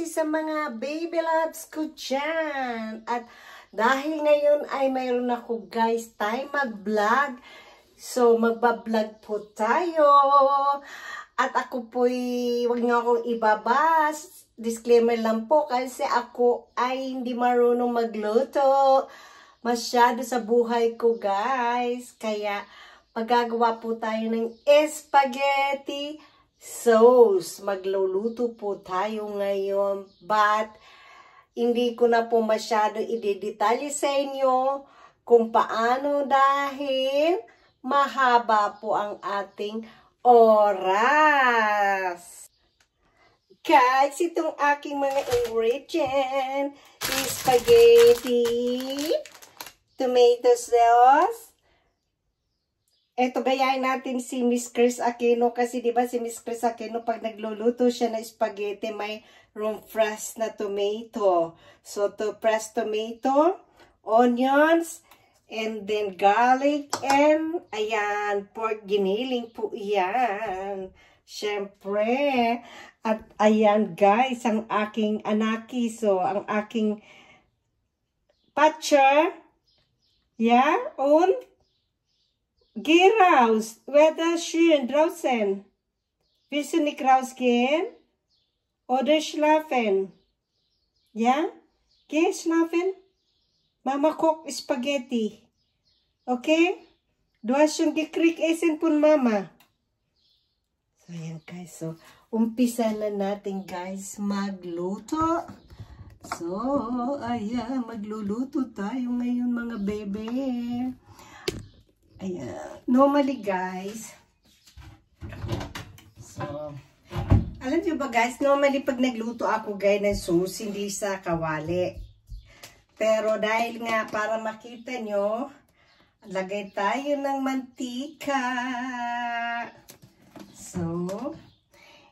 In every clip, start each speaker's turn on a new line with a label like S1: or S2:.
S1: Rosie sa mga baby loves ko dyan. At dahil ngayon ay mayroon ako guys time mag-vlog. So magba-vlog po tayo. At ako po'y huwag niyo akong ibabas. Disclaimer lang po kasi ako ay hindi marunong magluto. Masyado sa buhay ko guys. Kaya paggagawa po tayo ng spaghetti sauce. Magluluto po tayo ngayon. But, hindi ko na po masyado i-detalye sa inyo kung paano dahil mahaba po ang ating oras. Guys, itong aking mga ingredient is spaghetti, tomato sauce. Eto, gayahin natin si Miss Chris Aquino kasi diba si Miss Chris Aquino pag nagluluto siya na spaghetti may fresh na tomato. So, to fresh tomato, onions, and then garlic, and ayan, pork giniling po yan. Siyempre, at ayan guys, ang aking anaki, so ang aking patcher, yeah, und geh raus, Wetter schön draußen. Willst du nicht rausgehen? Oder schlafen? Ja? Geh schlafen? Mama kocht Spaghetti. Okay? Du hast schon gekriegt Essen von Mama. So, ayan guys. So, umpisa na natin guys magluto. So, ayan, magluluto tayo ngayon mga bebe. Ayan. Normally, guys, so, alam niyo ba guys, normally pag nagluto ako guys ng sauce, hindi sa kawali. Pero dahil nga para makita nyo, lagay tayo ng mantika. So,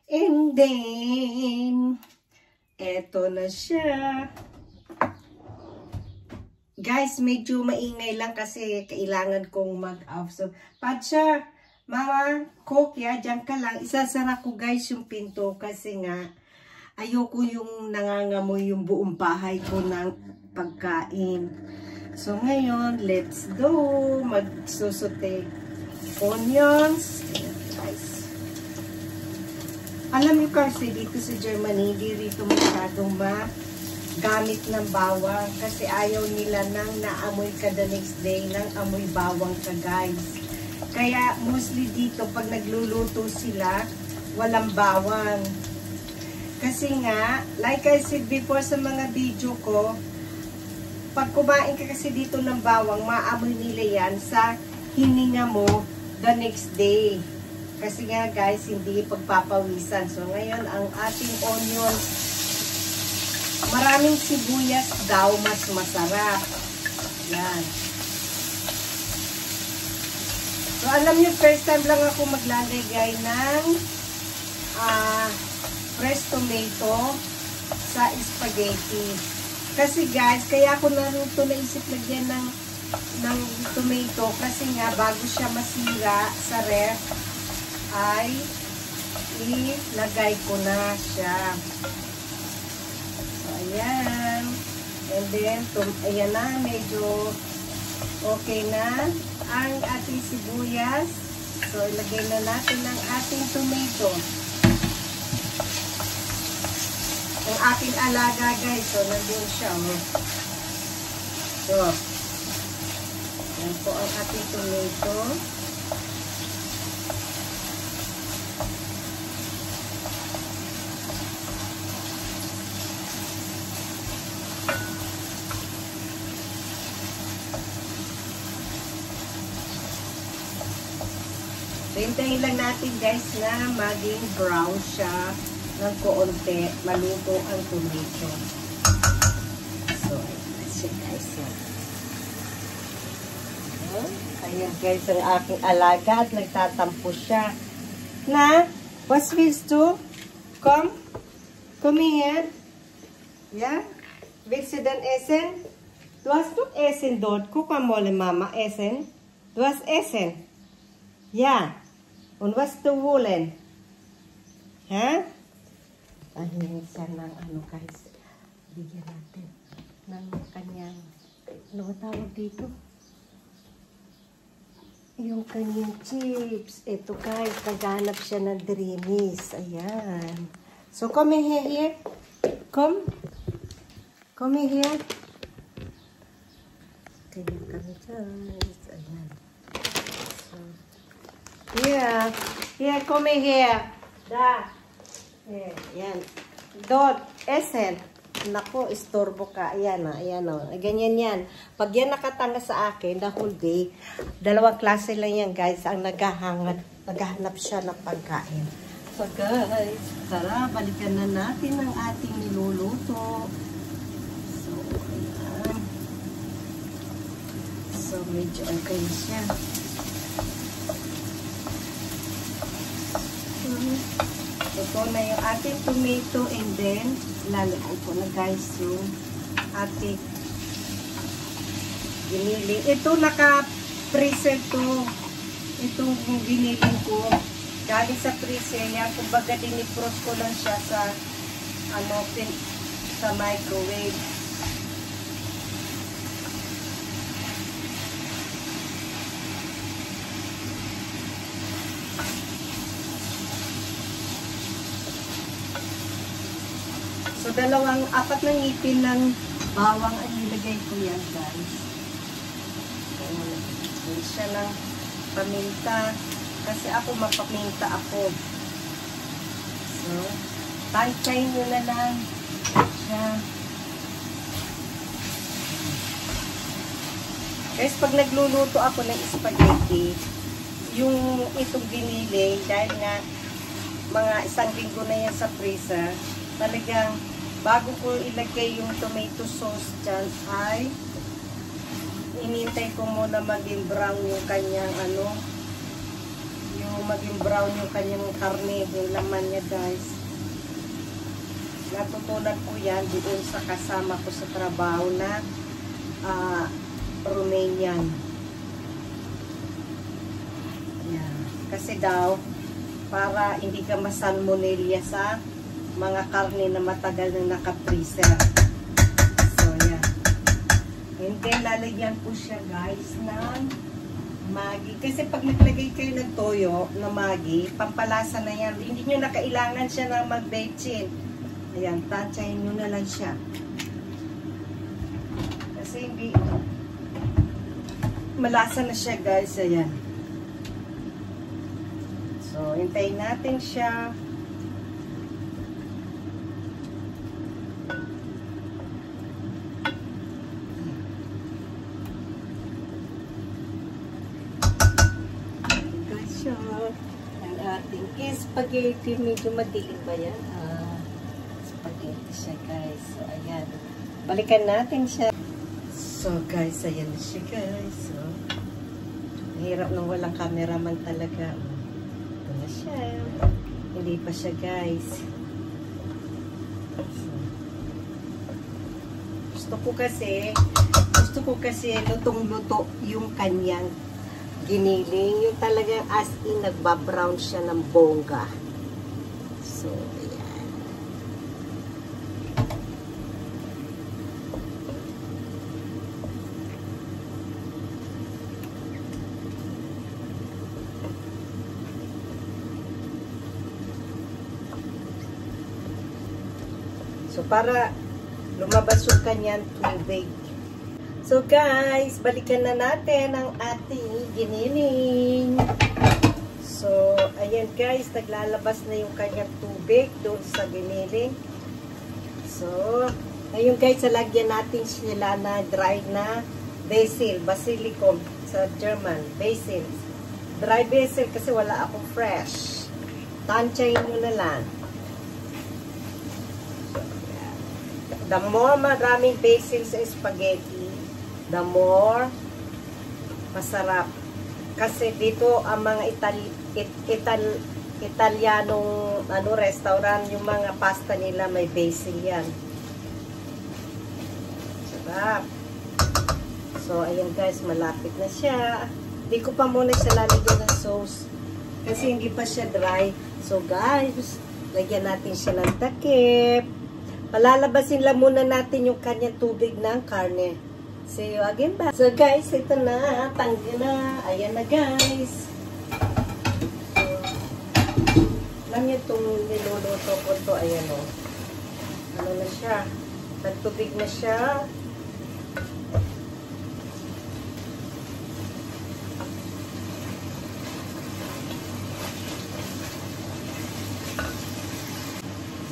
S1: and then, eto na siya. Guys, medyo maingay lang kasi kailangan kong mag-off. So, Patsha, Mama, Coke, ya, dyan ka lang. Isasara ko guys yung pinto kasi nga ayoko yung nangangamoy yung buong bahay ko ng pagkain. So, ngayon, let's go. Magsusote onions. Ayan, guys. Alam niyo kasi dito sa Germany, di rito masyadong gamit ng bawang kasi ayaw nila nang naamoy ka the next day ng amoy bawang ka guys. Kaya mostly dito pag nagluluto sila walang bawang. Kasi nga, like I said before sa mga video ko, pag kumain ka kasi dito ng bawang, maamoy nila yan sa hininga mo the next day. Kasi nga guys, hindi pagpapawisan. So ngayon, ang ating onions, maraming sibuyas daw mas masarap. Yan. So, alam niyo, first time lang ako maglalagay ng fresh tomato sa spaghetti. Kasi guys, kaya ako naisip lagyan ng tomato kasi nga bago siya masira sa ref ay ilagay ko na siya. Ayan. And then, ayan na, medyo okay na ang ating sibuyas. So, ilagay na natin ang ating tomato. Ang aking alaga, guys. So, nandun siya. Oh. So, yan po ang ating tomato. Hintayin lang natin guys na maging brown siya ng koonti, maluto ang tomato. So, ayan siya guys. Ayan guys ang aking alaga at nagtatampo siya. Na, what willst du? Come here. Ja? Willst du denn essen? Du hast doch Essen dort. Guck mal, Mama, Essen. Du hast Essen. Ja. Und was du wollen? Ha? Ahin siya ng ano guys. Bigyan natin ng kanyang, ano tawag dito? Yung kanyang chips. Ito guys, naghanap siya ng Dreamies. Ayan. So come here. Come here. Kaya kami guys. Ayan. So, here, come here. Da. Ayan. Dot, Esen. Nako, istorbo ka. Ayan o. Ganyan yan. Pag yan nakatanga sa akin, the whole day, 2 klase lang yan, guys, ang naghahanap siya ng pagkain. So, guys, tara, balikan na natin ang ating niluluto. So, ayan. So, medyo okay siya. Ito na yung ating tomato and then lalagay ko na guys yung ating giniling. Ito naka-freezer to. Itong giniling ko. Galing sa freezer yan. Kumbaga dinifrost ko lang siya sa sa microwave. So, 4 na ngipin ng bawang ang nilagay ko yan, guys. So, nilagay siya ng paminta. Kasi ako, mapaminta ako. So, tansyahin nyo na lang siya. Guys, pag nagluluto ako ng spaghetti, yung itong giniling, dahil nga mga 1 linggo na yan sa freezer, talagang bago ko ilagay yung tomato sauce dyan ay inintay ko muna maging brown yung kanyang yung maging brown yung kanyang karne, yung laman niya guys. Natutunan ko yan doon sa kasama ko sa trabaho na Romanian. Yan. Kasi daw para hindi ka masalmonella sa mga karne na matagal na naka-freezer. So, yan. And then, lalagyan ko siya, guys, ng Maggi. Kasi pag naglagay kayo ng toyo na Maggi, pampalasa na yan. Hindi nyo na kailangan siya ng mag-bechin. Ayan, tansyahin nyo na lang siya. Kasi hindi, malasa na siya, guys. Ayan. So, hintayin natin siya. Ang ating spaghetti, medyo madilim ba yan? Spaghetti siya guys. So, ayan. Balikan natin siya. So, guys, ayan na siya guys. So, hirap nang walang cameraman talaga. Ito na siya. Hindi pa siya guys. So, gusto ko kasi lutong-luto yung kanyang giniling, yung talagang as in nagbabrown siya ng bongga. So, ayan. So, para lumabas yung kanyang tubig. So guys, balikan na natin ang ating giniling. So, ayan guys, naglalabas na yung kanyang tubig doon sa giniling. So, ayun guys, lagyan natin sila na dried na basil, basilicum sa German, basil. Dry basil kasi wala akong fresh. Tansyahin nyo na lang. The more maraming basil sa spaghetti, the more masarap. Kasi dito ang mga Italianong restaurant, yung mga pasta nila may basil yan. Sarap. So, ayan guys, malapit na siya. Hindi ko pa muna siya lalagyan ng sauce kasi hindi pa siya dry. So guys, Lagyan natin siya ng takip. Palalabasin lang muna natin yung kanyang tubig ng karne. See you again ba? So guys, ito na. Tanggal na. Ayan na guys. So, alam niyo itong niluluto ko to. Ayan o. Ano na siya? Nagtubig na siya.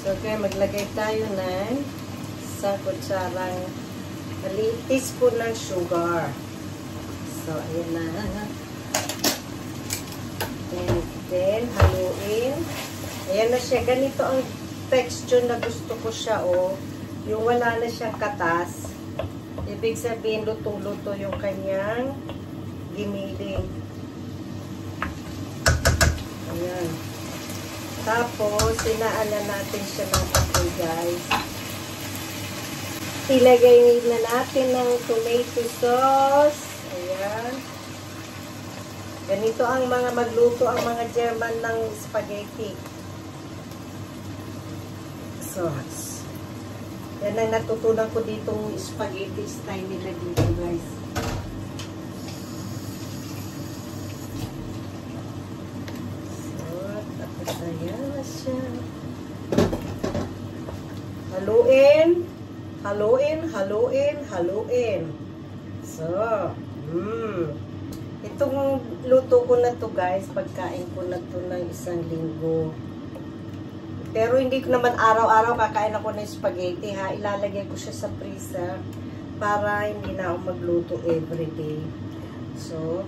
S1: So, okay, maglagay tayo ng isang kutsarang maliit teaspoon ng sugar. So, ayan na. And then, haluin. Ayan na siya. Ganito ang texture na gusto ko siya, oh. Yung wala na siyang katas. Ibig sabihin, lutong-luto yung kanyang giniling. Ayan. Tapos, sinaanan natin siya ng apoy, guys. Ilagay na natin ng tomato sauce. Ayan. Ganito ang mga magluto, ang mga German ng spaghetti. Sauce. Yan ang natutunan ko ditong spaghetti style nila dito, guys. Ayan na siya. Haluin. Haluin, haluin, haluin. So, itong luto ko na to guys, pagkain ko na to ng isang linggo. Pero hindi ko naman araw-araw kakain ako ng spaghetti ha. Ilalagay ko siya sa freezer para hindi na ako magluto everyday. So,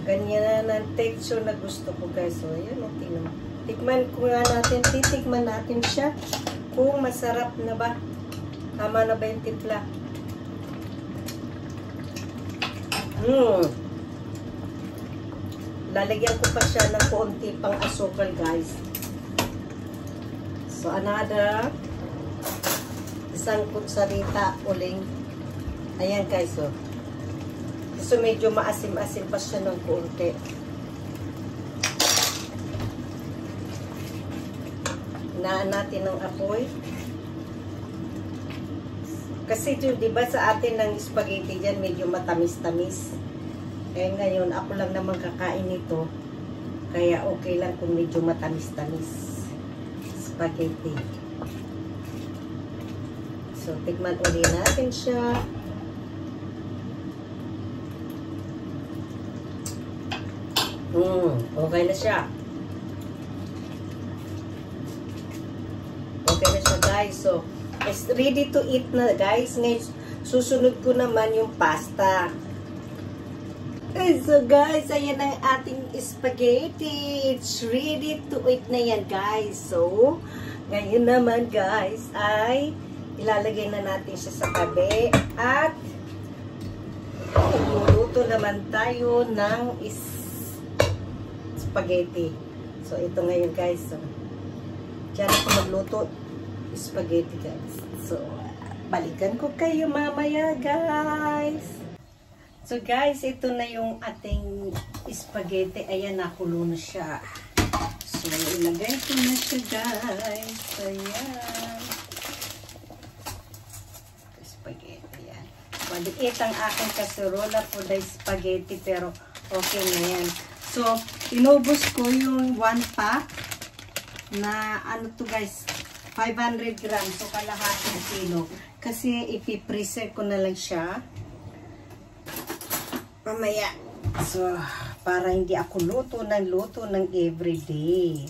S1: ganyan na ang texture na gusto ko guys. So, ayan o, tingnan. Tikman ko nga natin, titikman natin siya kung masarap na ba. Tama na ba yung timpla? Lalagyan ko pa siya ng konti pang asukal guys. So, another isang kutsarita uling. Ayan guys, oh. So, medyo maasim-asim pa siya ng konti. Hinaan natin ng apoy. Kasi ito, diba sa atin ng spaghetti dyan, medyo matamis-tamis. Kaya ngayon, ako lang naman kakain nito. Kaya okay lang kung medyo matamis-tamis. Spaghetti. So, tikman ulit natin siya. Okay na siya. Okay na siya guys. So, it's ready to eat na guys. Ngayon, susunod ko naman yung pasta. Okay, so guys, ayan ang ating spaghetti. It's ready to eat na yan guys. So, ngayon naman guys ay ilalagay na natin siya sa tabi. At luluto naman tayo ng spaghetti. So, ito ngayon guys. So, diyan ako magluto spaghetti guys. So, balikan ko kayo mamaya guys. So, guys, ito na yung ating spaghetti. Ayan, nakulo na siya. So, ilagay ko na siya guys. Ayan. Spaghetti, ayan. Maliit ang aking kaserola for the spaghetti pero okay na yan. So, inubos ko yung 1 pack na ano to guys, 500 grams. So, kalahating kilo. Kasi ipipreserve ko na lang siya mamaya. So, para hindi ako luto ng everyday.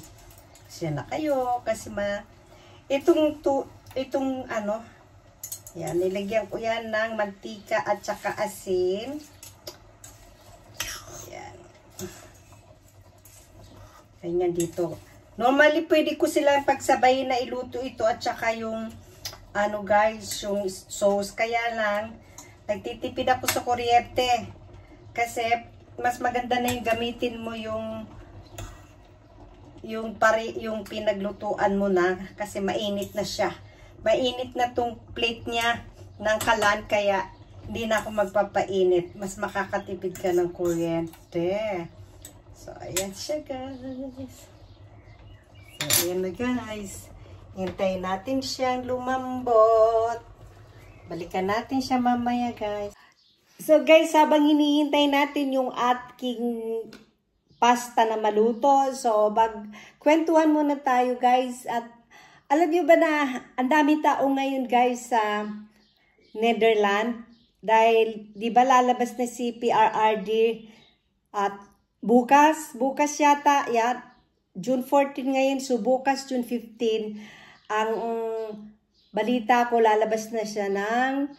S1: Kasi na kayo. Kasi itong ano, yan, nilagyan ko yan ng mantika at saka asin. Yan. Ganyan dito. Normally, pwede ko silang pagsabayin na iluto ito at saka yung, ano guys, yung sauce. Kaya lang, nagtitipid ako sa kuryente. Kasi, mas maganda na yung gamitin mo yung pinaglutuan mo na. Kasi mainit na siya. Mainit na tong plate niya ng kalan. Kaya, hindi na ako magpapainit. Mas makakatipid ka ng kuryente. So, ayan siya guys. So, ayan na guys. Hintayin natin siyang lumambot. Balikan natin siya mamaya guys. So guys, habang hinihintay natin yung ating pasta na maluto, so magkwentuhan muna tayo guys. At alam niyo ba na ang daming tao ngayon guys sa Netherlands? Dahil di ba lalabas na si PRRD at bukas yata, yan, June 14 ngayon, so bukas June 15, ang balita ko lalabas na siya ng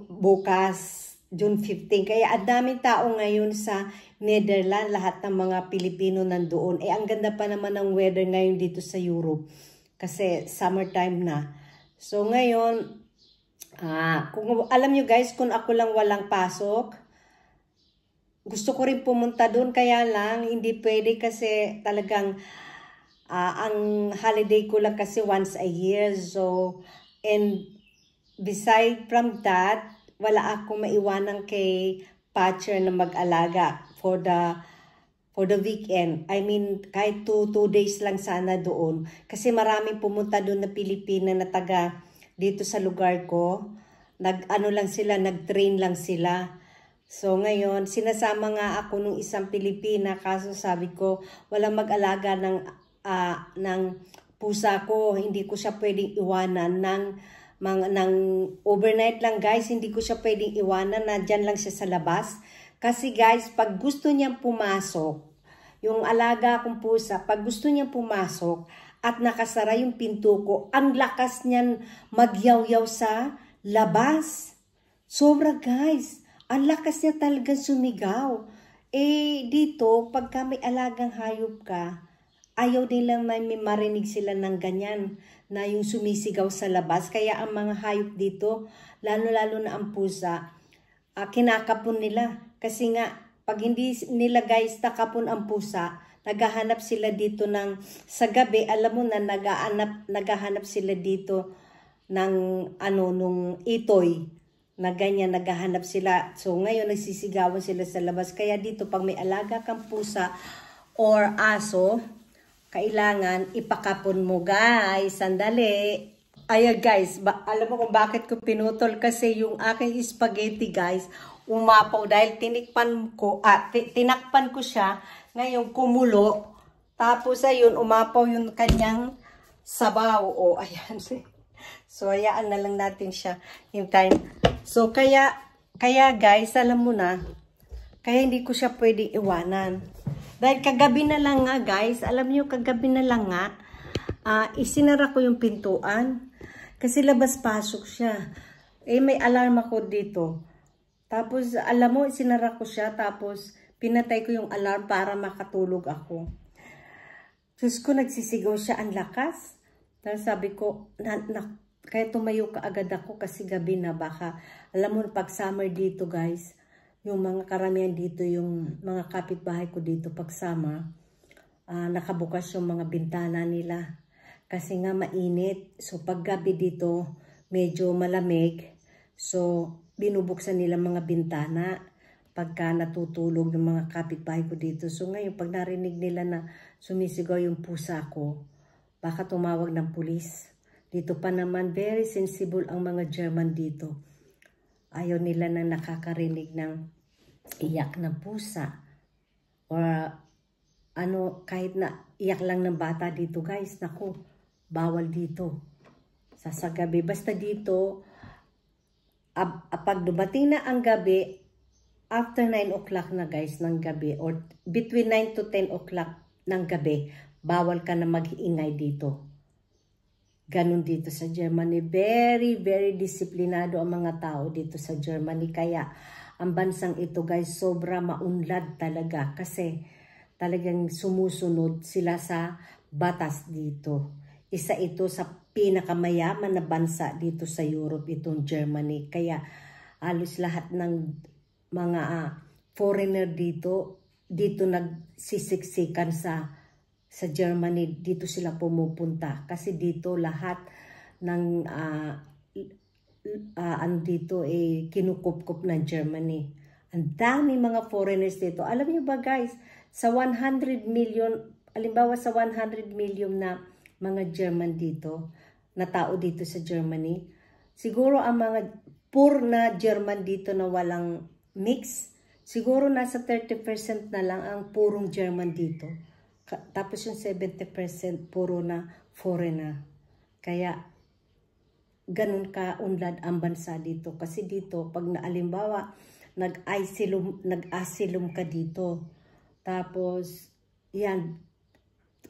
S1: bukas June 15. Kaya ang daming tao ngayon sa Netherlands, lahat ng mga Pilipino nandoon. Ang ganda pa naman ng weather ngayon dito sa Europe kasi summertime na. So ngayon, kung alam nyo guys, kung ako lang walang pasok, gusto ko rin pumunta doon, kaya lang hindi pwede kasi talagang ang holiday ko lang kasi once a year. So, and beside from that, wala akong maiwanan kay Patcher na mag-alaga for the weekend. I mean, kahit 2 days lang sana doon. Kasi maraming pumunta doon na Pilipina na taga dito sa lugar ko. Nag-train lang sila. So ngayon, sinasama nga ako nung isang Pilipina, kaso sabi ko, walang mag-alaga ng pusa ko. Hindi ko siya pwedeng iwanan ng overnight lang guys. Hindi ko siya pwedeng iwanan na dyan lang siya sa labas. Kasi guys, pag gusto niyang pumasok, yung alaga kong pusa, pag gusto niyang pumasok at nakasara yung pinto ko, ang lakas niyan magyaw-yaw sa labas. Sobra guys. Ang lakas niya talagang sumigaw. Dito, pagka may alagang hayop ka, ayaw nilang may marinig sila ng ganyan na yung sumisigaw sa labas. Kaya ang mga hayop dito, lalo-lalo na ang pusa, kinakapon nila. Kasi nga, pag hindi nila guys nakapon ang pusa, naghahanap sila dito sa gabi, alam mo na naghahanap sila dito nung itoy. Na ganyan, naghahanap sila. So, ngayon, nagsisigawan sila sa labas. Kaya dito, pag may alaga kang pusa or aso, kailangan ipakapon mo, guys. Sandali. Ayan, guys. Alam mo kung bakit ko pinutol? Kasi yung aking spaghetti, guys, umapaw. Dahil tinakpan ko siya. Ngayon, kumulo. Tapos, ayun, umapaw yung kanyang sabaw. O, ayan. So, hayaan na lang natin siya. Hintayin. So, kaya guys, alam mo na, kaya hindi ko siya pwedeng iwanan. Dahil kagabi na lang nga, guys, alam niyo, kagabi na lang nga, isinara ko yung pintuan. Kasi labas-pasok siya. May alarm ako dito. Tapos, alam mo, isinara ko siya, tapos pinatay ko yung alarm para makatulog ako. Tapos ko, nagsisigaw siya, ang lakas. Tapos sabi ko, kaya tumayo ka agad ako kasi gabi na baka. Alam mo, pag summer dito guys, yung mga karamihan dito, yung mga kapitbahay ko dito pag summer, nakabukas yung mga bintana nila. Kasi nga mainit. So pag gabi dito, medyo malamig. So binubuksan nila mga bintana pagka natutulog yung mga kapitbahay ko dito. So ngayon, pag narinig nila na sumisigaw yung pusa ko, baka tumawag ng pulis. Dito pa naman, very sensible ang mga German dito. Ayaw nila na nakakarinig ng iyak ng pusa. Or kahit na iyak lang ng bata dito guys, naku, bawal dito. Sa gabi, basta dito, pag dumating na ang gabi, after 9 o'clock na guys ng gabi, or between 9 to 10 o'clock ng gabi, bawal ka na mag-iingay dito. Ganun dito sa Germany. Very, very disiplinado ang mga tao dito sa Germany. Kaya ang bansang ito guys, sobra maunlad talaga. Kasi talagang sumusunod sila sa batas dito. Isa ito sa pinakamayaman na bansa dito sa Europe, itong Germany. Kaya halos lahat ng mga foreigner dito nagsisiksikan sa Germany, dito sila pumupunta. Kasi dito lahat ng dito kinukup-kup ng Germany. Ang dami mga foreigners dito. Alam niyo ba guys, sa 100 million, alimbawa sa 100 million na mga German dito, na tao dito sa Germany, siguro ang mga poor na German dito na walang mix, siguro nasa 30% na lang ang purong German dito. Tapos yung 70% puro na foreigner. Kaya ganun ka-unlad ang bansa dito. Kasi dito, pag naalimbawa, nag-asylum ka dito. Tapos, yan,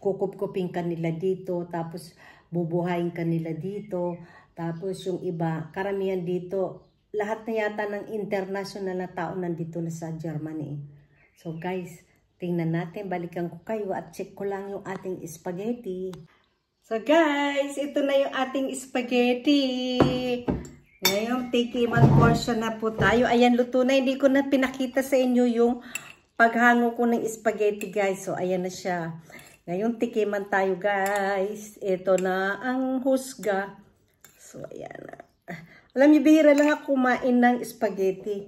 S1: kukup-kuping ka nila dito. Tapos, bubuhayin ka nila dito. Tapos, yung iba, karamihan dito, lahat na yata ng international na tao nandito na sa Germany. So, guys, tingnan natin. Balikan ko kayo at check ko lang yung ating spaghetti. So guys, ito na yung ating spaghetti. Ngayon, tikiman portion na po tayo. Ayan, luto na. Hindi ko na pinakita sa inyo yung paghango ko ng spaghetti, guys. So, ayan na siya. Ngayon, tikiman tayo, guys. Ito na ang husga. So, ayan na. Alam niyo, bihira lang ako kumain ng spaghetti.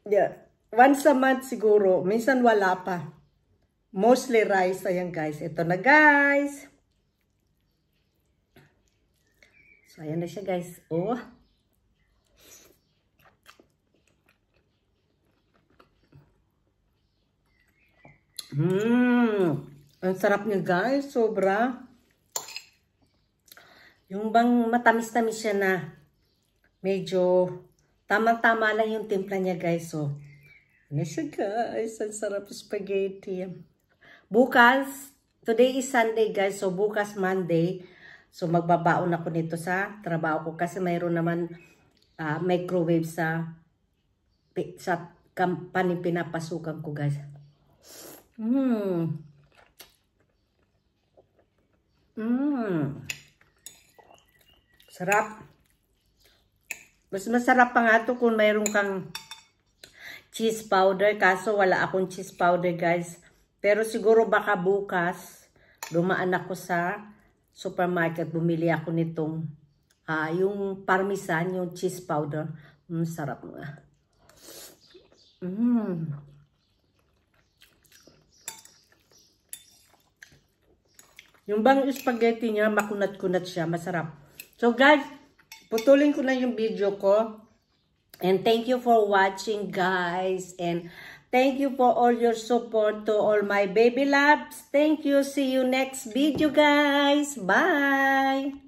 S1: Yeah. Once a month siguro. Minsan wala pa. Mostly rice. Ayan, guys. Ito na, guys. So, ayan na siya, guys. Oh. Ang sarap niya, guys. Sobra. Yung bang matamis-tamis siya na medyo tamang-tama lang yung timpla niya, guys. So, ano siya, guys? Ang sarap spaghetti. Bukas, today is Sunday, guys. So, bukas Monday. So, magbabaon ako nito sa trabaho ko kasi mayroon naman microwave sa company pinapasukan ko, guys. Sarap. Mas masarap pa nga ito kung mayroon kang cheese powder. Kaso wala akong cheese powder, guys. Pero siguro baka bukas, dumaan ako sa supermarket, bumili ako nitong yung parmesan, yung cheese powder. Sarap nga. Yung bang spaghetti niya, makunat-kunat siya, masarap. So guys, putulin ko na yung video ko. And thank you for watching, guys. And thank you for all your support to all my baby loves. Thank you. See you next video, guys. Bye.